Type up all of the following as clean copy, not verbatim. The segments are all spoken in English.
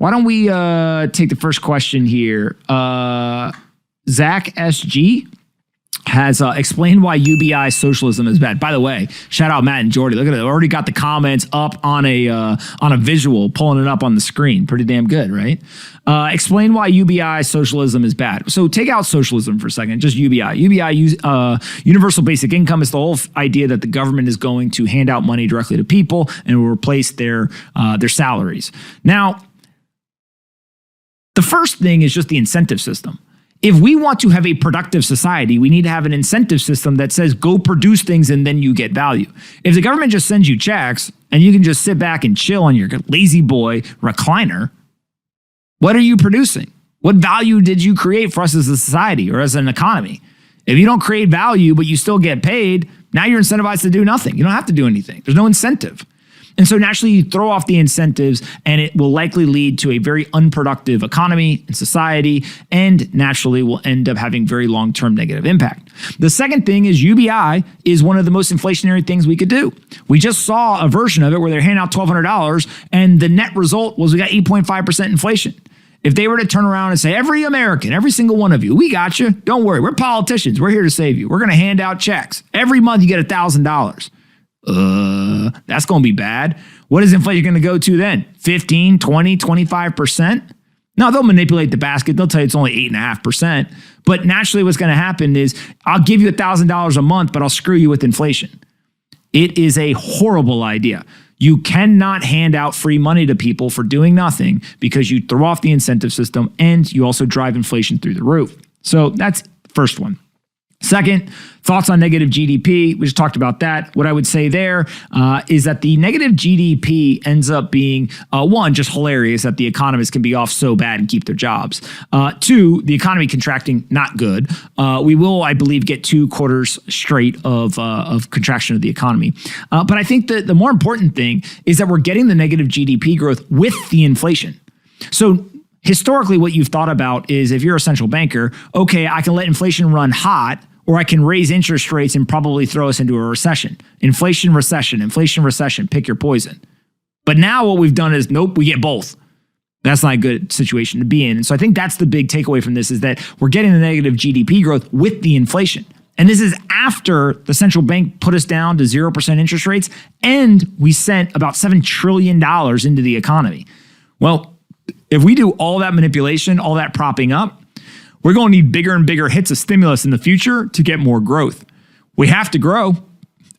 Why don't we take the first question here? Zach SG has explained why UBI socialism is bad. By the way, shout out Matt and Jordy. Look at it. They already got the comments up on a visual, pulling it up on the screen. Pretty damn good, right? Explain why UBI socialism is bad. So take out socialism for a second, just UBI. UBI, universal basic income, is the whole idea that the government is going to hand out money directly to people and will replace their salaries. Now, the first thing is just the incentive system. If we want to have a productive society, we need to have an incentive system that says go produce things and then you get value. If the government just sends you checks and you can just sit back and chill on your lazy boy recliner, what are you producing? What value did you create for us as a society or as an economy? If you don't create value but you still get paid, now you're incentivized to do nothing. You don't have to do anything. There's no incentive. And so naturally you throw off the incentives and it will likely lead to a very unproductive economy and society, and naturally will end up having very long-term negative impact. The second thing is UBI is one of the most inflationary things we could do. We just saw a version of it where they're handing out $1,200 and the net result was we got 8.5% inflation. If they were to turn around and say, every American, every single one of you, we got you. Don't worry. We're politicians. We're here to save you. We're going to hand out checks. Every month you get $1,000. That's going to be bad. What is inflation going to go to then? 15, 20, 25%? No, they'll manipulate the basket. They'll tell you it's only 8.5%. But naturally what's going to happen is I'll give you $1,000 a month, but I'll screw you with inflation. It is a horrible idea. You cannot hand out free money to people for doing nothing because you throw off the incentive system and you also drive inflation through the roof. So that's the first one. Second, thoughts on negative GDP. We just talked about that. What I would say there is that the negative GDP ends up being, one, just hilarious that the economists can be off so bad and keep their jobs. Two, the economy contracting, not good. We will, I believe, get 2 quarters straight of contraction of the economy. But I think that the more important thing is that we're getting the negative GDP growth with the inflation. So historically, what you've thought about is if you're a central banker, okay, I can let inflation run hot, or I can raise interest rates and probably throw us into a recession. Inflation, recession, pick your poison. But now what we've done is, nope, we get both. That's not a good situation to be in. And so I think that's the big takeaway from this, is that we're getting the negative GDP growth with the inflation. And this is after the central bank put us down to 0% interest rates, and we sent about $7 trillion into the economy. Well, if we do all that manipulation, all that propping up, we're going to need bigger and bigger hits of stimulus in the future to get more growth. We have to grow.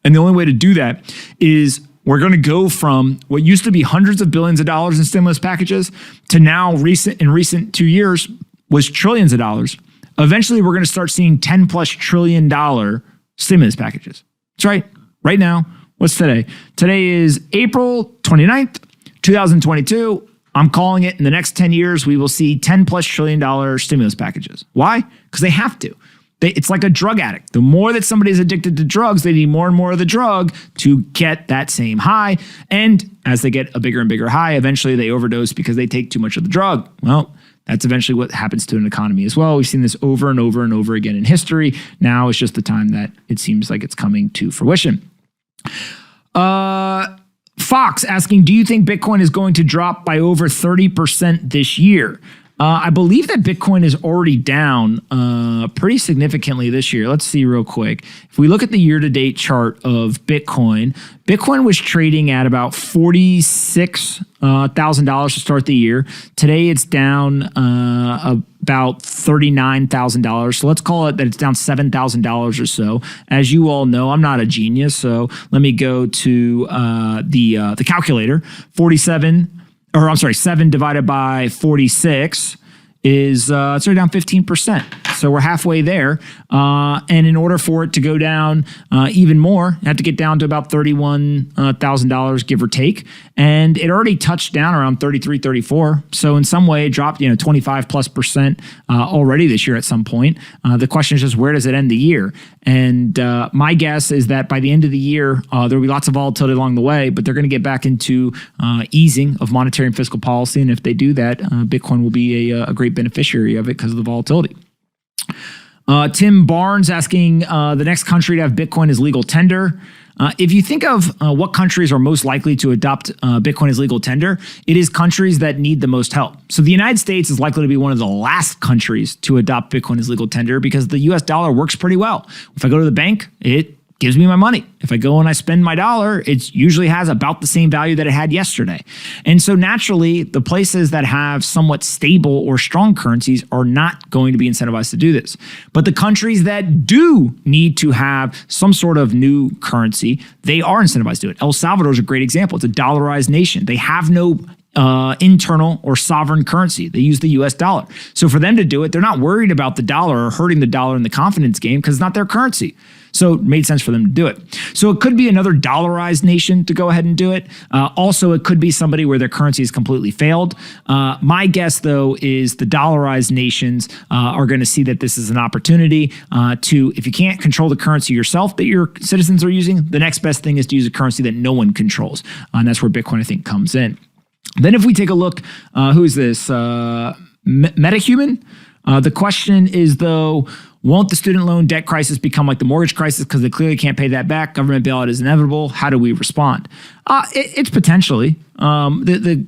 And the only way to do that is we're going to go from what used to be hundreds of billions of dollars in stimulus packages to now in recent 2 years was trillions of dollars. Eventually, we're going to start seeing $10+ trillion stimulus packages. That's right. Right now, what's today? Today is April 29th, 2022. I'm calling it in the next 10 years, we will see $10+ trillion stimulus packages. Why? Because they have to. It's like a drug addict. The more that somebody is addicted to drugs, they need more and more of the drug to get that same high. And as they get a bigger and bigger high, eventually they overdose because they take too much of the drug. Well, that's eventually what happens to an economy as well. We've seen this over and over and over again in history. Now it's just the time that it seems like it's coming to fruition. Fox asking, do you think Bitcoin is going to drop by over 30% this year? I believe that Bitcoin is already down pretty significantly this year. Let's see real quick. If we look at the year-to-date chart of Bitcoin, Bitcoin was trading at about $46,000 to start the year. Today it's down about $39,000. So let's call it that it's down $7,000 or so. As you all know, I'm not a genius, so let me go to the calculator. 7 divided by 46 is it's already down 15%. So we're halfway there. And in order for it to go down even more, you have to get down to about $31,000, give or take. And it already touched down around 33, 34. So in some way it dropped, 25+% already this year at some point. The question is just, where does it end the year? And my guess is that by the end of the year, there will be lots of volatility along the way, but they're going to get back into easing of monetary and fiscal policy. And if they do that, Bitcoin will be a great beneficiary of it because of the volatility. Tim Barnes asking, the next country to have Bitcoin is legal tender. If you think of what countries are most likely to adopt Bitcoin as legal tender, it is countries that need the most help. So the United States is likely to be one of the last countries to adopt Bitcoin as legal tender because the US dollar works pretty well. If I go to the bank, it gives me my money. If I go and I spend my dollar, it usually has about the same value that it had yesterday. And so naturally, the places that have somewhat stable or strong currencies are not going to be incentivized to do this. But the countries that do need to have some sort of new currency, they are incentivized to do it. El Salvador is a great example. It's a dollarized nation. They have no internal or sovereign currency. They use the US dollar. So for them to do it, they're not worried about the dollar or hurting the dollar in the confidence game because it's not their currency. So it made sense for them to do it. So it could be another dollarized nation to go ahead and do it. Also, it could be somebody where their currency has completely failed. My guess, though, is the dollarized nations are going to see that this is an opportunity to, if you can't control the currency yourself that your citizens are using, the next best thing is to use a currency that no one controls. And that's where Bitcoin, I think, comes in. Then if we take a look, who is this? MetaHuman? The question is, though, won't the student loan debt crisis become like the mortgage crisis because they clearly can't pay that back? Government bailout is inevitable. How do we respond? It's potentially. The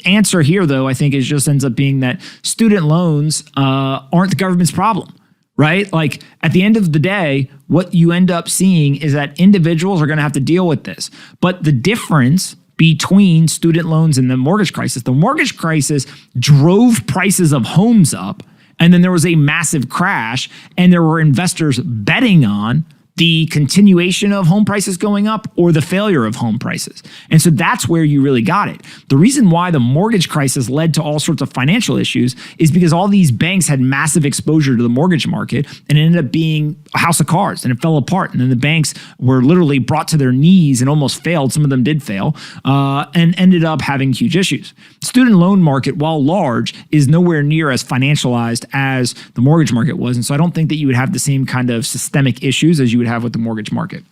answer here, though, I think, is just ends up being that student loans aren't the government's problem, right? Like at the end of the day, what you end up seeing is that individuals are going to have to deal with this. But the difference between student loans and the mortgage crisis drove prices of homes up. And then there was a massive crash, and there were investors betting on the continuation of home prices going up or the failure of home prices. And so that's where you really got it. The reason why the mortgage crisis led to all sorts of financial issues is because all these banks had massive exposure to the mortgage market, and it ended up being a house of cards, and it fell apart. And then the banks were literally brought to their knees and almost failed. Some of them did fail, and ended up having huge issues. Student loan market, while large, is nowhere near as financialized as the mortgage market was. And so I don't think that you would have the same kind of systemic issues as you would have with the mortgage market.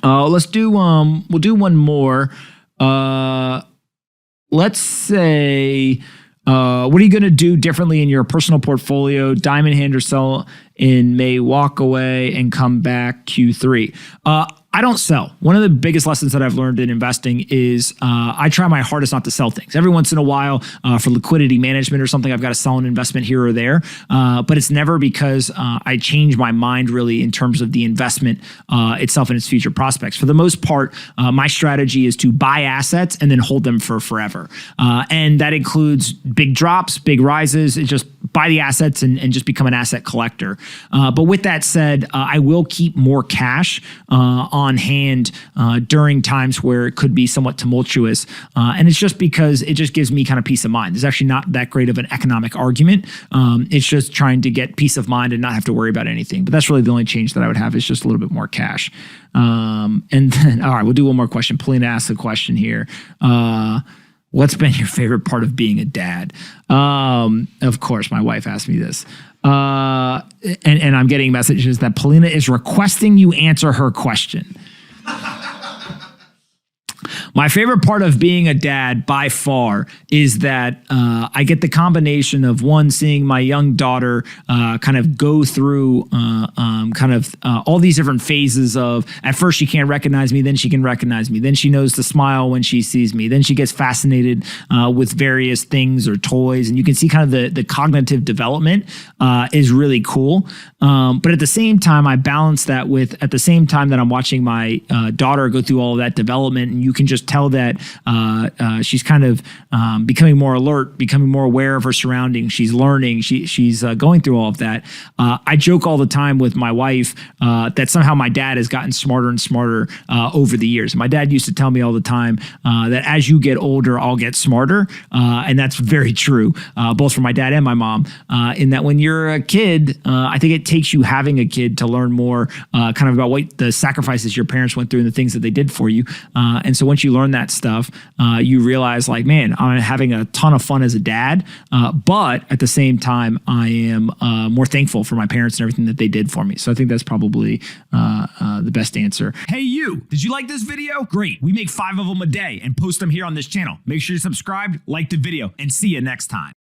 Let's do we'll do one more. Let's say, what are you going to do differently in your personal portfolio? Diamond hand or sell in May, walk away and come back Q3. I don't sell. One of the biggest lessons that I've learned in investing is I try my hardest not to sell things. Every once in a while, for liquidity management or something, I've got to sell an investment here or there. But it's never because I change my mind really in terms of the investment itself and its future prospects. For the most part, my strategy is to buy assets and then hold them for forever. And that includes big drops, big rises. It just buy the assets and just become an asset collector. But with that said, I will keep more cash on hand during times where it could be somewhat tumultuous. And it's just because it just gives me kind of peace of mind. There's actually not that great of an economic argument. It's just trying to get peace of mind and not have to worry about anything. But that's really the only change that I would have is just a little bit more cash. And then, all right, we'll do one more question. Polina asks a question here. What's been your favorite part of being a dad? Of course, my wife asked me this. And I'm getting messages that Polina is requesting you answer her question. My favorite part of being a dad by far is that I get the combination of one, seeing my young daughter kind of go through all these different phases of, at first she can't recognize me, then she can recognize me, then she knows to smile when she sees me, then she gets fascinated with various things or toys, and you can see kind of the cognitive development is really cool. But at the same time, I balance that with, at the same time that I'm watching my daughter go through all of that development, and you can just tell that she's kind of becoming more alert, becoming more aware of her surroundings. She's learning. She's going through all of that. I joke all the time with my wife that somehow my dad has gotten smarter and smarter over the years. My dad used to tell me all the time that as you get older, I'll get smarter. And that's very true, both for my dad and my mom, in that when you're a kid, I think it takes you having a kid to learn more kind of about what the sacrifices your parents went through and the things that they did for you. And so once you learn that stuff, you realize like, man, I'm having a ton of fun as a dad. But at the same time, I am more thankful for my parents and everything that they did for me. So I think that's probably the best answer. Hey, you, did you like this video? Great. We make 5 of them a day and post them here on this channel. Make sure you're subscribed, like the video, and see you next time.